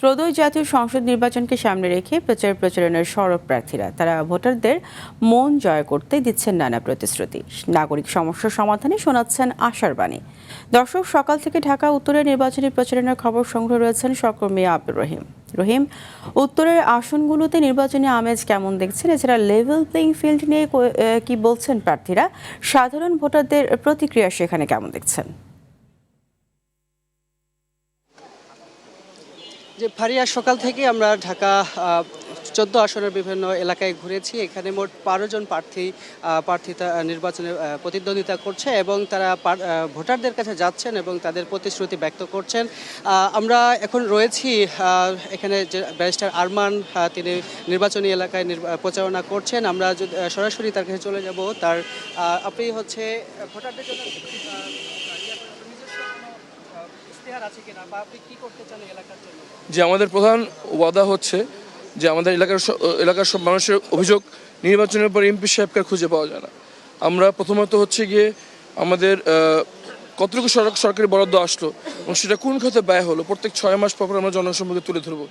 ত্রয়োদশ জাতীয় সংসদ নির্বাচনকে সামনে রেখে প্রচারণার সরব প্রার্থীরা তারা ভোটারদের মন জয় করতে দিচ্ছেন নানা প্রতিশ্রুতি। নাগরিক সমস্যার সমাধানে শোনাচ্ছেন আশার বাণী। দর্শক, সকাল থেকে ঢাকা উত্তরের নির্বাচনী প্রচারণার খবর সংগ্রহ রয়েছেন সহকর্মী আব্দুর রহিম। রহিম, উত্তরের আসনগুলোতে নির্বাচনী আমেজ কেমন দেখছেন? এছাড়া লেভেল প্লেইং ফিল্ড নিয়ে কি বলছেন প্রার্থীরা? সাধারণ ভোটারদের প্রতিক্রিয়া সেখানে কেমন দেখছেন? যে ফারিয়া, সকাল থেকে আমরা ঢাকা 14 আসনের বিভিন্ন এলাকায় ঘুরেছি। এখানে মোট 12 জন প্রার্থিতা নির্বাচনে প্রতিদ্বন্দ্বিতা করছে এবং তারা ভোটারদের কাছে যাচ্ছেন এবং তাদের প্রতিশ্রুতি ব্যক্ত করছেন। আমরা এখন রয়েছি এখানে যে ব্যারিস্টার আরমান, তিনি নির্বাচনী এলাকায় প্রচারণা করছেন। আমরা সরাসরি তার কাছে চলে যাব। আপনি হচ্ছে ভোটারদের জন্য যে আমাদের প্রধান ওয়াদা হচ্ছে যে আমাদের এলাকার সব মানুষের অভিযোগ নির্বাচনের পর এমপি সাহেবকে খুঁজে পাওয়া যায় না। আমরা প্রথমত হচ্ছে গিয়ে আমাদের কতটুকু সরকারি বরাদ্দ আসলো এবং সেটা কোন খাতে ব্যয় হলো প্রত্যেক 6 মাস পর আমরা জনসম্মুখে তুলে ধরবো।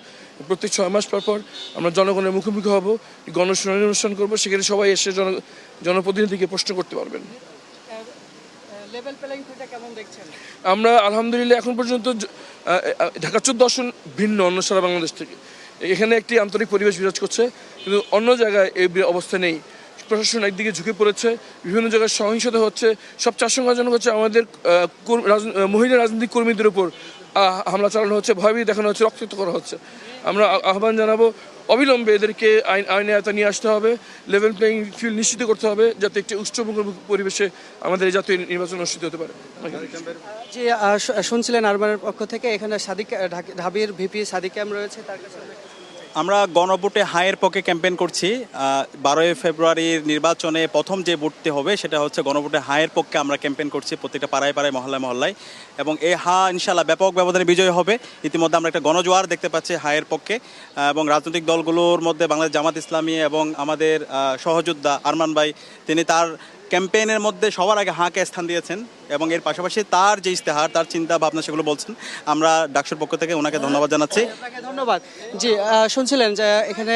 প্রত্যেক 6 মাস পর আমরা জনগণের মুখোমুখি হব, গণশুনানি অনুষ্ঠান করবো, সেখানে সবাই এসে জনপ্রতিনিধিকে প্রশ্ন করতে পারবেন। আমরা আলহামদুলিল্লাহ এখন পর্যন্ত ঢাকা 14 আসন ভিন্ন অন্য সারা বাংলাদেশ থেকে। এখানে একটি আন্তরিক পরিবেশ বিরাজ করছে, কিন্তু অন্য জায়গায় এই অবস্থা নেই। প্রশাসন একদিকে ঝুঁকে পড়েছে, বিভিন্ন জায়গায় সহিংসতা হচ্ছে। সবচেয়ে আশঙ্কাজনক হচ্ছে আমাদের মহিলা রাজনৈতিক কর্মীদের উপর হামলা চালানো হচ্ছে, ভয়ভীতি দেখানো হচ্ছে, রক্তাক্ত করা হচ্ছে। আমরা আহ্বান জানাবো অবিলম্বে এদেরকে আইনে আয়তা নিয়ে আসতে হবে, লেভেল প্লেইং ফিল্ড নিশ্চিত করতে হবে, যাতে একটি উৎসবমুখর পরিবেশে আমাদের এই জাতীয় নির্বাচন অনুষ্ঠিত হতে পারে। জি, শুনছিলেন আরমানের পক্ষ থেকে। এখানে ঢাবির ভিপি সাদিক রয়েছে, তার কাছে আমরা গণভোটে হায়ের পক্ষে ক্যাম্পেইন করছি। 12 ফেব্রুয়ারির নির্বাচনে প্রথম যে ভোটটি হবে সেটা হচ্ছে গণভোটে হায়ের পক্ষে আমরা ক্যাম্পেইন করছি প্রত্যেকটা পাড়ায় পাড়ায়, মহল্লায় মহল্লায়, এবং এই ইনশাল্লাহ ব্যাপক ব্যবধানে বিজয় হবে। ইতিমধ্যে আমরা একটা গণজোয়ার দেখতে পাচ্ছি হায়ের পক্ষে, এবং রাজনৈতিক দলগুলোর মধ্যে বাংলাদেশ জামাত ইসলামী এবং আমাদের সহযোদ্ধা আরমান ভাই, তিনি তার ক্যাম্পেইনের মধ্যে সবার আগে হাঁকে স্থান দিয়েছেন এবং এর পাশাপাশি তার যে ইস্তেহার, তার চিন্তা ভাবনা সেগুলো বলছেন। আমরা ডাকসুর পক্ষ থেকে ওনাকে ধন্যবাদ জানাচ্ছি। ধন্যবাদ। জি, শুনছিলেন যে এখানে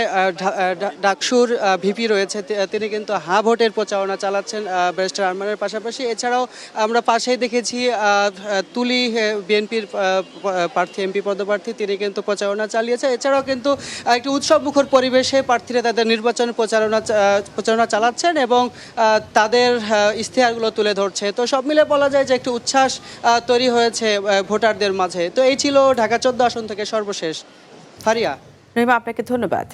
ডাকসুর ভিপি রয়েছে, তিনি কিন্তু ভোটের প্রচারণা চালাচ্ছেন ব্যারিস্টার আরমানের পাশাপাশি। এছাড়াও আমরা পাশেই দেখেছি তুলি বিএনপির প্রার্থী, এমপি পদপ্রার্থী, তিনি কিন্তু প্রচারণা চালিয়েছে। এছাড়াও কিন্তু একটি উৎসবমুখর পরিবেশে প্রার্থীরা তাদের নির্বাচন প্রচারণা চালাচ্ছেন এবং তাদের ইশতেহারগুলো তুলে ধরছে। তো সব মিলে বলা যায় যে একটি উচ্ছ্বাস তৈরি হয়েছে ভোটারদের মাঝে। তো এই ছিল ঢাকা 14 আসন থেকে সর্বশেষ। ফারিয়া, আপনাকে ধন্যবাদ।